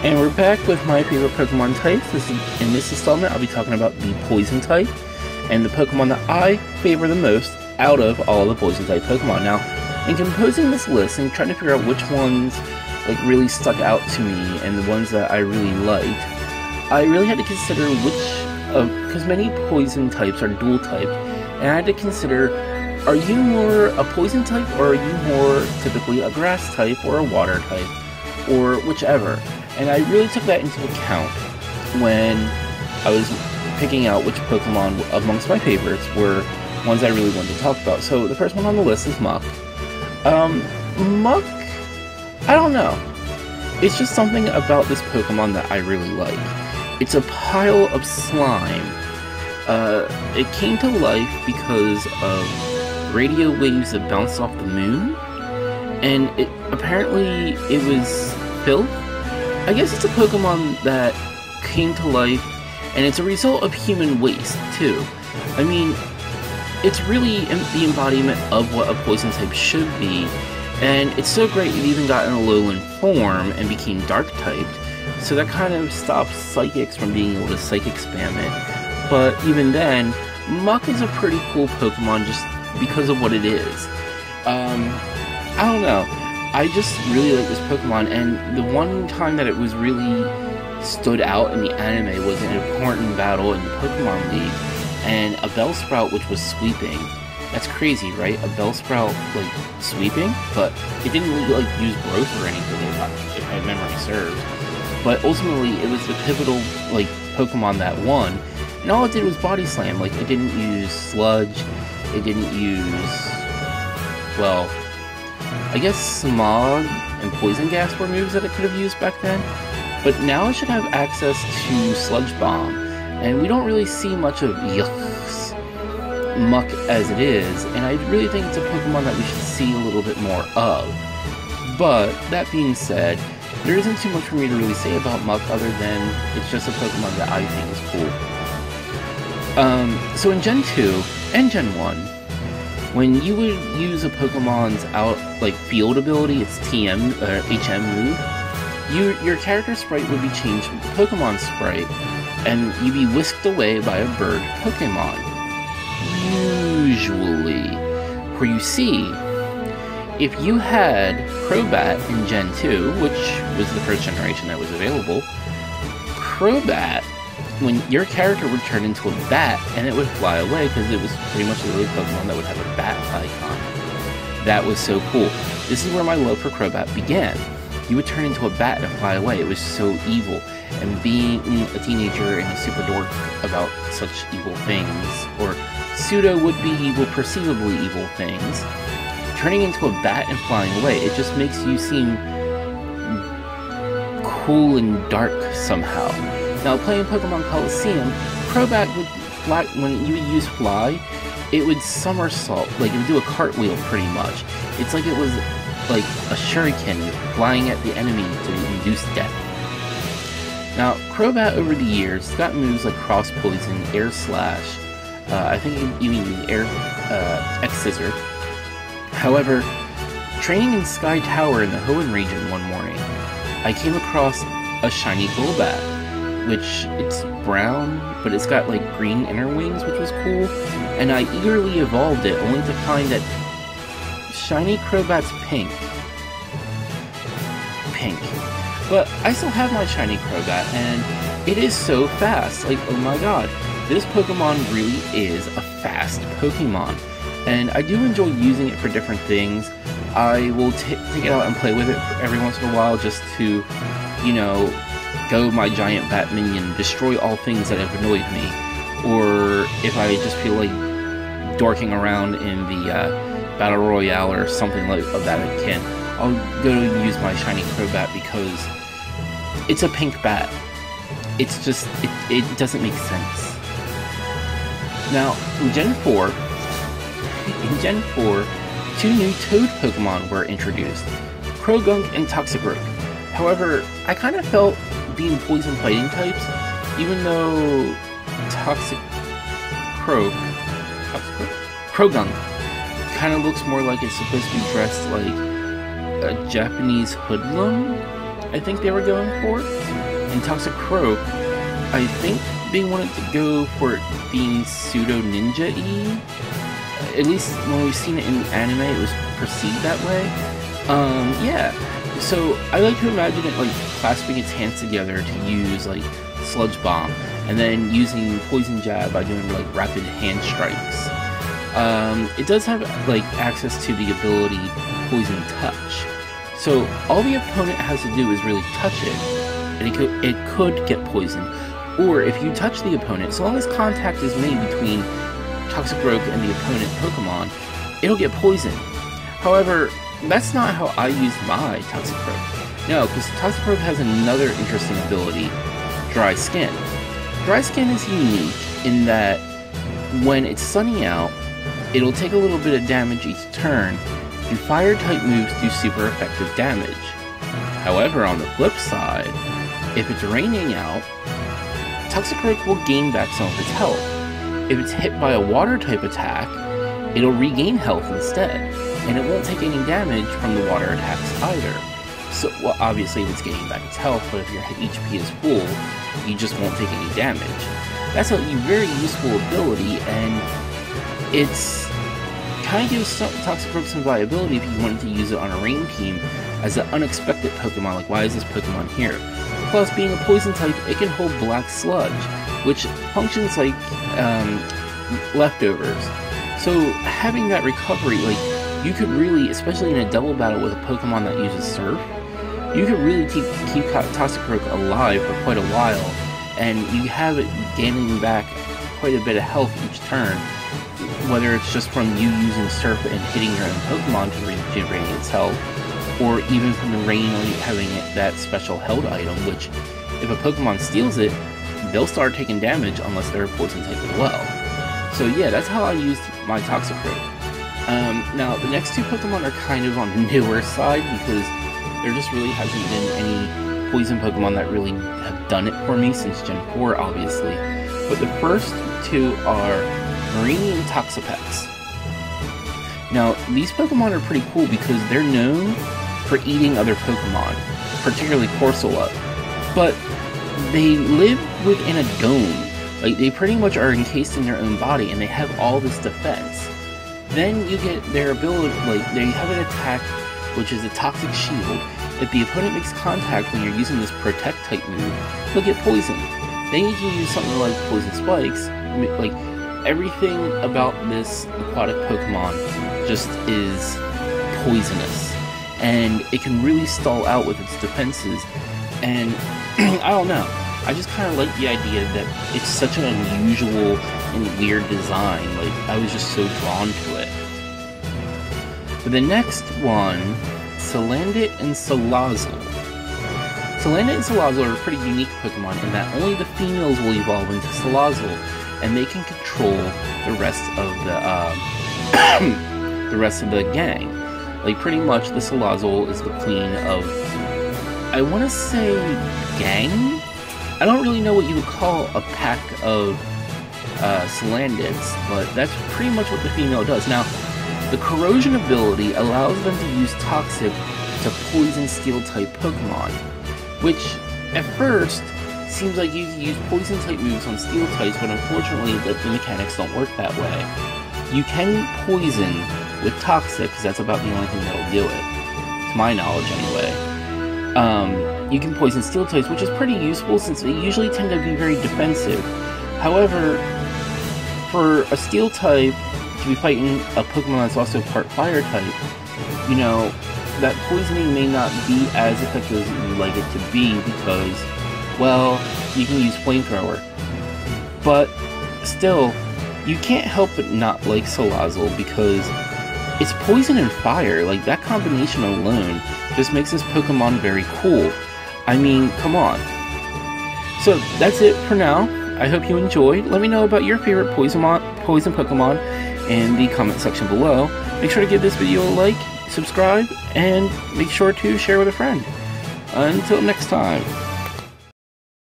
And we're back with my favorite Pokemon types. In this installment, I'll be talking about the Poison type and the Pokemon that I favor the most out of all the Poison type Pokemon. Now, in composing this list and trying to figure out which ones really stuck out to me and the ones that I really liked, I really had to consider because many Poison types are dual type, and I had to consider, are you more a Poison type or are you more typically a Grass type or a Water type or whichever? And I really took that into account when I was picking out which Pokemon amongst my favorites were ones I really wanted to talk about. So the first one on the list is Muck. Muck, I don't know. It's just something about this Pokemon that I really like. It's a pile of slime. It came to life because of radio waves that bounced off the moon, and apparently it was filth. I guess it's a Pokemon that came to life, and it's a result of human waste, too. I mean, it's really the embodiment of what a Poison type should be, and it's so great it even got in a Alolan form and became Dark-typed, so that kind of stops Psychics from being able to Psychic spam it. But even then, Muck is a pretty cool Pokemon just because of what it is. I don't know. I just really like this Pokemon, and the one time that it was really stood out in the anime was an important battle in the Pokemon League, and a Bellsprout which was sweeping. That's crazy, right? A Bellsprout, sweeping? But it didn't really, use growth or anything, if my memory serves. But ultimately, it was the pivotal, Pokemon that won, and all it did was Body Slam. It didn't use Sludge, it didn't use, well, I guess Smog and Poison Gas were moves that it could have used back then, but now it should have access to Sludge Bomb, and we don't really see much of Muck as it is, and I really think it's a Pokemon that we should see a little bit more of. But, that being said, there isn't too much for me to really say about Muck other than it's just a Pokemon that I think is cool. So in Gen 2 and Gen 1, when you would use a Pokemon's field ability, its TM or HM move, your character sprite would be changed to Pokemon sprite, and you'd be whisked away by a bird Pokemon. Usually. For you see, if you had Crobat in Gen 2, which was the first generation that was available, Crobat, when your character would turn into a bat, and it would fly away, because it was pretty much the only Pokemon that would have a bat icon. That was so cool. This is where my love for Crobat began. You would turn into a bat and fly away. It was so evil. And being a teenager and a super dork about such evil things, or pseudo-would-be evil, perceivably evil things, turning into a bat and flying away, it just makes you seem cool and dark somehow. Now, playing Pokemon Coliseum, Crobat would fly, when you would use Fly, it would somersault, it would do a cartwheel pretty much. It's like it was like a shuriken flying at the enemy to induce death. Now, Crobat over the years got moves like Cross Poison, Air Slash, I think you even use Air X-Scissor. However, training in Sky Tower in the Hoenn region one morning, I came across a shiny Golbat, which it's brown, but it's got green inner wings, which was cool, and I eagerly evolved it, only to find that shiny Crobat's pink. But I still have my shiny Crobat, and it is so fast. Oh my god, this Pokemon really is a fast Pokemon, and I do enjoy using it for different things. I will take it out and play with it every once in a while just to, go my giant bat minion, destroy all things that have annoyed me, or if I just feel like dorking around in the Battle Royale or something of that akin, I'll go and use my shiny Crobat because it's a pink bat. It's just, it doesn't make sense. Now, in Gen 4, two new Toad Pokemon were introduced, Croagunk and Toxicroak. However, I kind of felt being poison fighting types, even though Croagunk kind of looks more like it's supposed to be dressed like a Japanese hoodlum, I think they were going for. And Toxicroak, I think they wanted to go for it being pseudo-ninja-y. At least when we've seen it in the anime, it was perceived that way. Yeah. So I like to imagine it like clasping its hands together to use like Sludge Bomb, and then using Poison Jab by doing like rapid hand strikes. It does have like access to the ability Poison Touch. So all the opponent has to do is really touch it, and it could get poisoned. Or if you touch the opponent, so long as contact is made between Toxicroak and the opponent Pokemon, it'll get poisoned. However, that's not how I use my Toxicroak. No, because Toxicroak has another interesting ability, Dry Skin. Dry Skin is unique in that when it's sunny out, it'll take a little bit of damage each turn, and fire-type moves do super effective damage. However, on the flip side, if it's raining out, Toxicroak will gain back some of its health. If it's hit by a water-type attack, it'll regain health instead, and it won't take any damage from the water attacks either. So, well, obviously if it's getting back its health, but if your HP is full, you just won't take any damage. That's a very useful ability, and it's kind of gives Toxicroak some viability if you wanted to use it on a rain team as an unexpected Pokemon, like why is this Pokemon here? Plus, being a poison type, it can hold Black Sludge, which functions like leftovers. So having that recovery, like, you could really, especially in a double battle with a Pokemon that uses Surf, you could really keep Toxicroak alive for quite a while, and you have it gaining back quite a bit of health each turn, whether it's just from you using Surf and hitting your own Pokemon to regenerate its health, or even from the rain or having that special held item, which, if a Pokemon steals it, they'll start taking damage unless they're a poison type as well. So yeah, that's how I used my Toxicroak. Now, the next two Pokemon are kind of on the newer side, because there just really hasn't been any poison Pokemon that really have done it for me since Gen 4, obviously. But the first two are Mareanie and Toxapex. Now, these Pokemon are pretty cool because they're known for eating other Pokemon, particularly Corsola, but they live within a dome. Like, they pretty much are encased in their own body, and they have all this defense. Then you get their ability, like, they have an attack, which is a Toxic Shield. If the opponent makes contact when you're using this Protect type move, they'll get poisoned. Then you can use something like Poison Spikes. Like, everything about this aquatic Pokemon just is poisonous, and it can really stall out with its defenses. And I don't know, I just kind of like the idea that it's such an unusual and weird design. Like, I was just so drawn to it. For the next one, Salandit and Salazzle. Salandit and Salazzle are pretty unique Pokemon in that only the females will evolve into Salazzle, and they can control the rest of the gang. Like, pretty much the Salazzle is the queen of, I want to say, gang? I don't really know what you would call a pack of Salandits, but that's pretty much what the female does. Now, the Corrosion ability allows them to use Toxic to poison Steel-type Pokemon, which, at first, seems like you can use Poison-type moves on Steel-types, but unfortunately, the mechanics don't work that way. You can poison with Toxic, because that's about the only thing that'll do it, to my knowledge anyway. You can poison Steel-types, which is pretty useful since they usually tend to be very defensive. However, for a Steel-type to be fighting a Pokemon that's also part Fire-type, you know, that poisoning may not be as effective as you would like it to be because, well, you can use Flamethrower. But still, you can't help but not like Salazzle because it's poison and fire. Like, that combination alone just makes this Pokemon very cool. I mean, come on. So, that's it for now. I hope you enjoyed. Let me know about your favorite poison Pokemon in the comment section below. Make sure to give this video a like, subscribe, and make sure to share with a friend. Until next time.